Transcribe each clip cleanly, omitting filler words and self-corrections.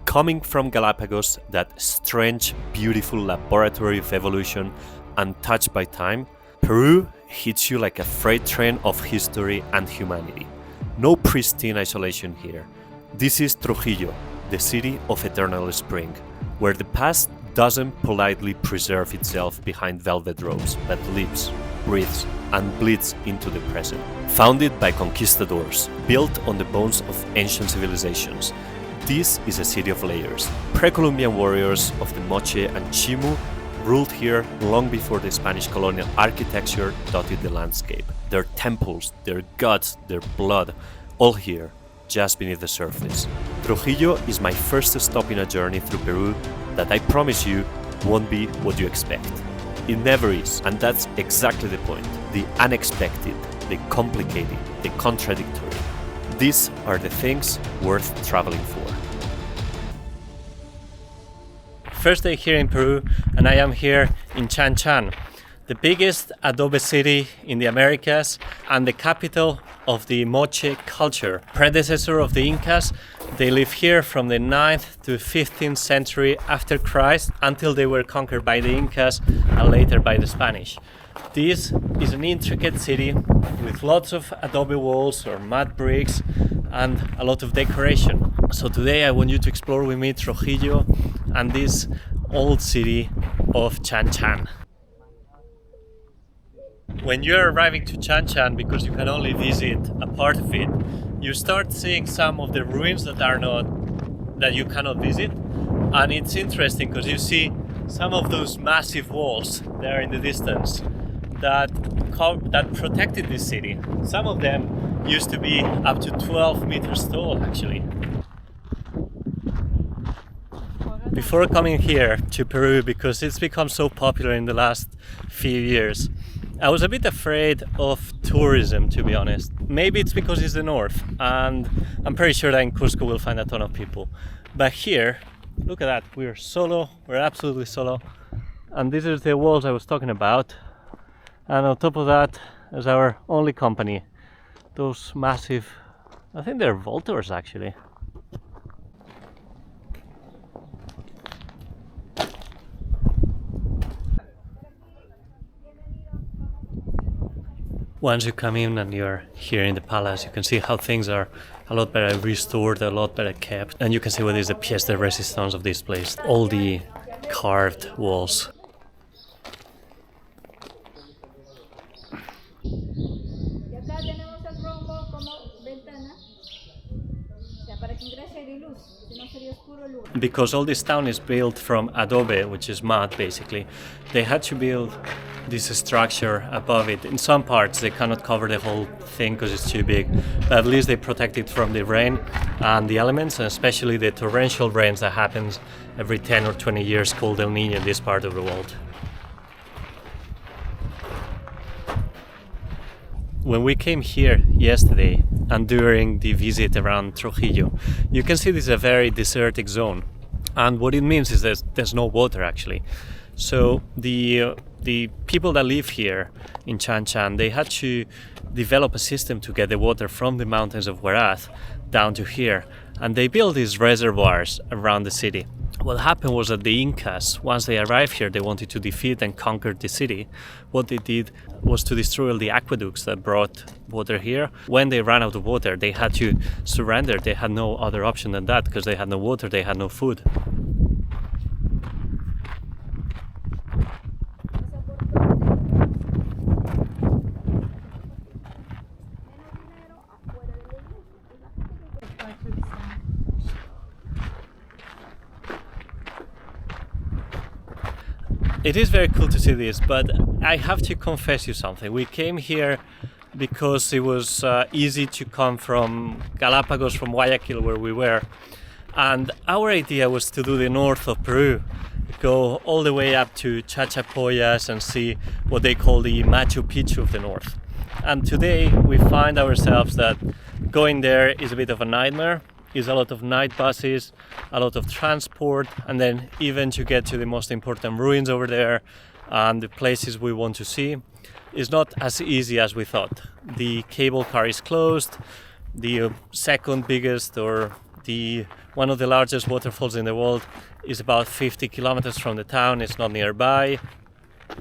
Coming from Galapagos, that strange, beautiful laboratory of evolution untouched by time, Peru hits you like a freight train of history and humanity. No pristine isolation here. This is Trujillo, the city of eternal spring, where the past doesn't politely preserve itself behind velvet robes, but lives, breathes, and bleeds into the present. Founded by conquistadors, built on the bones of ancient civilizations, this is a city of layers. Pre-Columbian warriors of the Moche and Chimu ruled here long before the Spanish colonial architecture dotted the landscape. Their temples, their gods, their blood, all here, just beneath the surface. Trujillo is my first stop in a journey through Peru that I promise you won't be what you expect. It never is, and that's exactly the point. The unexpected, the complicated, the contradictory. These are the things worth traveling for. First day here in Peru, and I am here in Chan, the biggest adobe city in the Americas and the capital of the Moche culture. Predecessor of the Incas, they lived here from the 9th to 15th century after Christ until they were conquered by the Incas and later by the Spanish. This is an intricate city with lots of adobe walls or mud bricks and a lot of decoration. So today I want you to explore with me Trujillo and this old city of Chan. When you're arriving to Chan, because you can only visit a part of it, you start seeing some of the ruins that you cannot visit, and it's interesting because you see some of those massive walls there in the distance that protected this city. Some of them used to be up to 12 meters tall, actually. Before coming here to Peru, because it's become so popular in the last few years, I was a bit afraid of tourism, to be honest. Maybe it's because it's the north, and I'm pretty sure that in Cusco we'll find a ton of people. But here, look at that, we're solo, we're absolutely solo. And these are the walls I was talking about. And on top of that is our only company. Those massive, I think they're voltors actually. Once you come in and you're here in the palace, you can see how things are a lot better restored, a lot better kept. And you can see what is the pièce de résistance of this place. All the carved walls. Because all this town is built from adobe, which is mud basically, they had to build this structure above it. In some parts they cannot cover the whole thing because it's too big, but at least they protect it from the rain and the elements, and especially the torrential rains that happens every 10 or 20 years called El Niño in this part of the world. When we came here yesterday and during the visit around Trujillo, you can see this is a very desertic zone, and what it means is that there's no water actually. So the people that live here in Chan, they had to develop a system to get the water from the mountains of Huaraz down to here, and they built these reservoirs around the city. What happened was that the Incas, once they arrived here, they wanted to defeat and conquer the city. What they did was to destroy all the aqueducts that brought water here. When they ran out of water, they had to surrender. They had no other option than that because they had no water, they had no food. It is very cool to see this, but I have to confess you something. We came here because it was easy to come from Galapagos, from Guayaquil where we were, and our idea was to do the north of Peru, go all the way up to Chachapoyas and see what they call the Machu Picchu of the north. And today we find ourselves that going there is a bit of a nightmare. Is a lot of night buses, a lot of transport, and then even to get to the most important ruins over there and the places we want to see is not as easy as we thought. The cable car is closed. The second biggest or One of the largest waterfalls in the world is about 50 kilometers from the town. It's not nearby.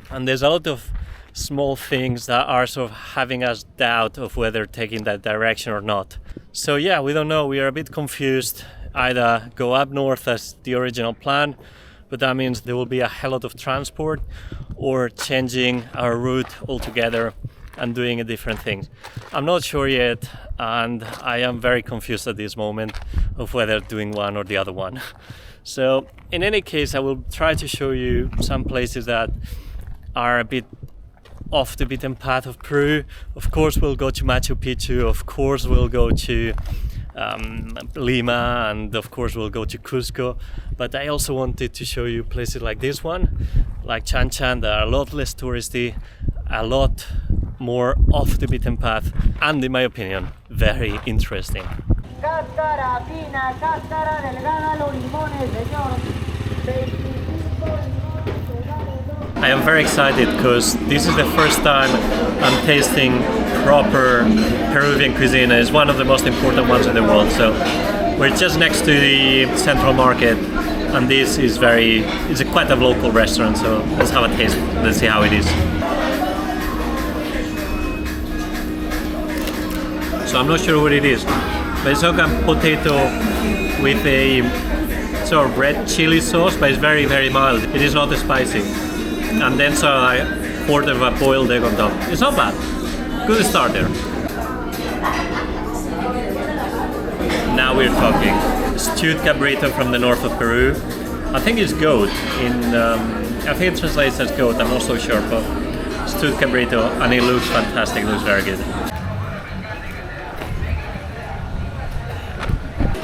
And there's a lot of small things that are sort of having us doubt of whether taking that direction or not. So yeah, we don't know. We are a bit confused. Either go up north as the original plan, but that means there will be a hell lot of transport, or changing our route altogether and doing a different thing. I'm not sure yet, and I am very confused at this moment of whether doing one or the other one. So in any case, I will try to show you some places that are a bit off the beaten path of Peru. Of course, we'll go to Machu Picchu. Of course, we'll go to Lima, and of course we'll go to Cusco. But I also wanted to show you places like this one, like Chan that are a lot less touristy, a lot more off the beaten path, and in my opinion, very interesting. Cáscara fina, cáscara delgada, los limones, señor. 25 limones. I am very excited because this is the first time I'm tasting proper Peruvian cuisine. It's one of the most important ones in the world. So we're just next to the central market, and this is quite a local restaurant. So let's have a taste. Let's see how it is. So I'm not sure what it is, but it's like a potato with a sort of red chili sauce, but it's very, very mild. It is not spicy. And then so a quarter of a boiled egg on top. It's not bad. Good starter. Now we're talking. Stewed cabrito from the north of Peru. I think it's goat. I think it translates as goat. I'm not so sure, but stewed cabrito, and it looks fantastic. It looks very good.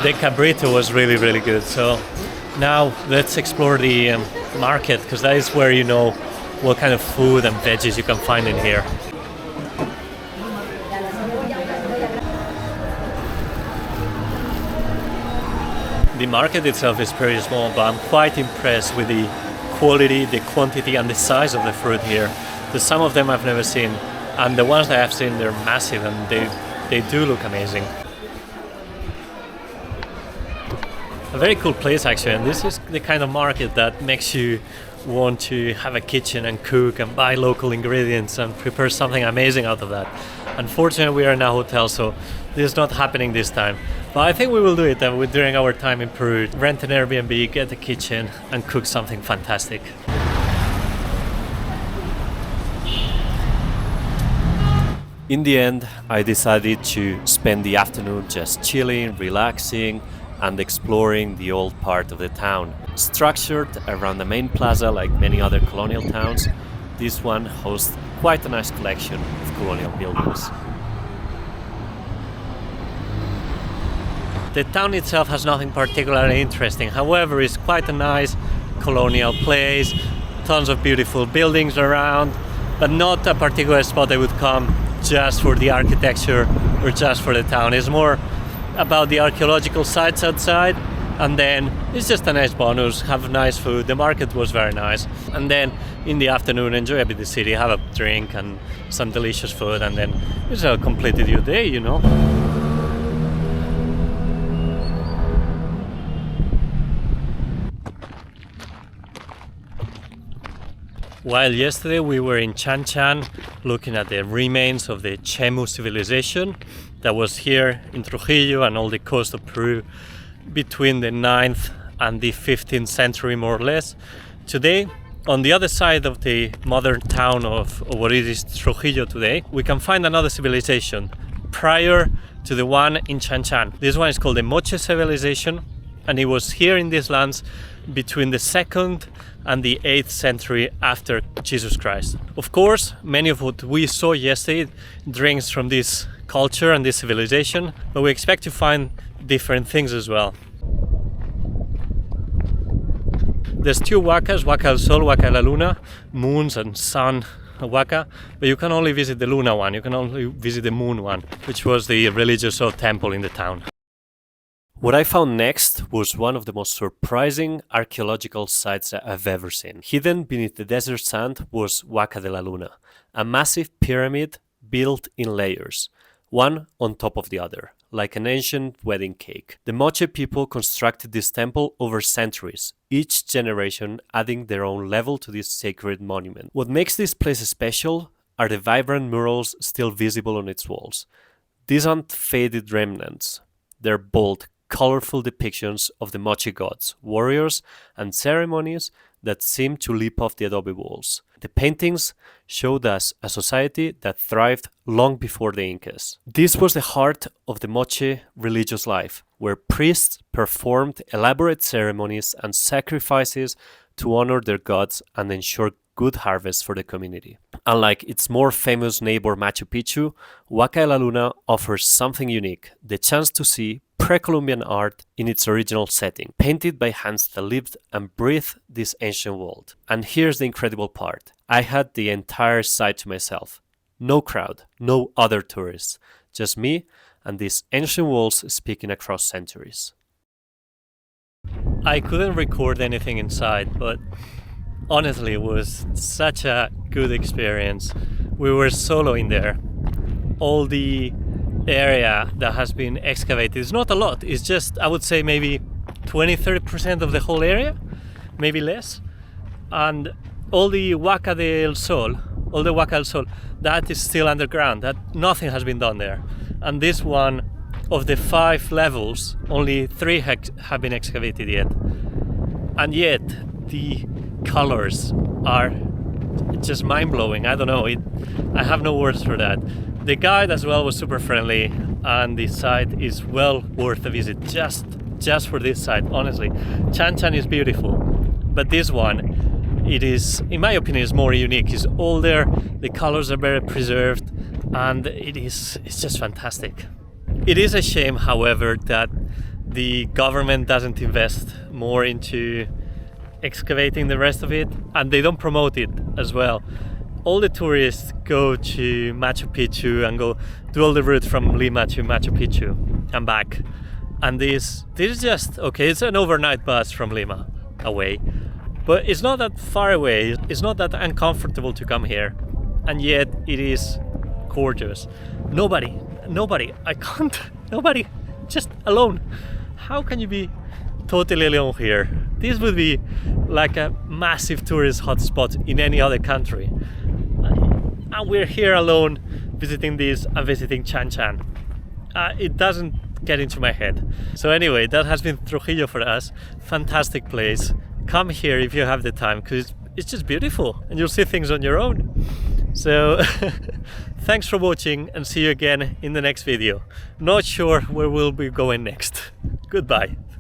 The cabrito was really, really good. So now let's explore the market, because that is where you know what kind of food and veggies you can find in here. The market itself is pretty small, but I'm quite impressed with the quality, the quantity, and the size of the fruit here. There's some of them I've never seen, and the ones that I've seen, they're massive, and they do look amazing. A very cool place actually, and this is the kind of market that makes you want to have a kitchen and cook and buy local ingredients and prepare something amazing out of that. Unfortunately, we are in a hotel, so this is not happening this time. But I think we will do it during our time in Peru. Rent an Airbnb, get a kitchen, and cook something fantastic. In the end, I decided to spend the afternoon just chilling, relaxing, and exploring the old part of the town. Structured around the main plaza like many other colonial towns, this one hosts quite a nice collection of colonial buildings. The town itself has nothing particularly interesting, however it's quite a nice colonial place, tons of beautiful buildings around, but not a particular spot I would come just for the architecture or just for the town. It's more about the archaeological sites outside, and then it's just a nice bonus, have nice food. The market was very nice, and then in the afternoon enjoy a bit the city, have a drink and some delicious food, and then it's completed your day, you know. While yesterday we were in Chan looking at the remains of the Chemu civilization that was here in Trujillo and all the coast of Peru between the 9th and the 15th century more or less. Today, on the other side of the modern town of what it is Trujillo today, we can find another civilization prior to the one in Chan. This one is called the Moche civilization, and it was here in these lands between the 2nd and the 8th century after Jesus Christ. Of course, many of what we saw yesterday drinks from this culture and this civilization, but we expect to find different things as well. There's two Huacas, Huaca del Sol, Huaca de la Luna, moons and sun Huaca, but you can only visit the Luna one, you can only visit the moon one, which was the religious temple in the town. What I found next was one of the most surprising archaeological sites I've ever seen. Hidden beneath the desert sand was Huaca de la Luna, a massive pyramid built in layers, one on top of the other, like an ancient wedding cake. The Moche people constructed this temple over centuries, each generation adding their own level to this sacred monument. What makes this place special are the vibrant murals still visible on its walls. These aren't faded remnants. They're bold, colorful depictions of the Moche gods, warriors, and ceremonies that seem to leap off the adobe walls. The paintings showed us a society that thrived long before the Incas. This was the heart of the Moche religious life, where priests performed elaborate ceremonies and sacrifices to honor their gods and ensure good harvest for the community. Unlike its more famous neighbor Machu Picchu, Huaca de la Luna offers something unique, the chance to see pre-Columbian art in its original setting, painted by hands that lived and breathed this ancient world. And here's the incredible part. I had the entire site to myself. No crowd, no other tourists, just me and these ancient walls speaking across centuries. I couldn't record anything inside, but honestly, it was such a good experience. We were solo in there. All the area that has been excavated is not a lot. It's just, I would say, maybe 20-30% of the whole area, maybe less. And all the Huaca del Sol, that is still underground. That nothing has been done there. And this one, of the 5 levels, only 3 have been excavated yet. And yet, the colors are just mind-blowing. I don't know, I have no words for that. The guide as well was super friendly, and the site is well worth a visit just for this site, honestly. Chan is beautiful, but this one, it is, in my opinion, is more unique. It's older, the colors are very preserved, and it's just fantastic. It is a shame, however, that the government doesn't invest more into excavating the rest of it, and they don't promote it as well. All the tourists go to Machu Picchu and go do all the route from Lima to Machu Picchu and back. And this is just, okay, it's an overnight bus from Lima away, but it's not that far away, it's not that uncomfortable to come here, and yet it is gorgeous. Nobody, just alone. How can you be totally alone here? This would be like a massive tourist hotspot in any other country. And we're here alone visiting this and visiting Chan. It doesn't get into my head. So anyway, that has been Trujillo for us. Fantastic place. Come here if you have the time, because it's just beautiful and you'll see things on your own. So thanks for watching, and see you again in the next video. Not sure where we'll be going next. Goodbye.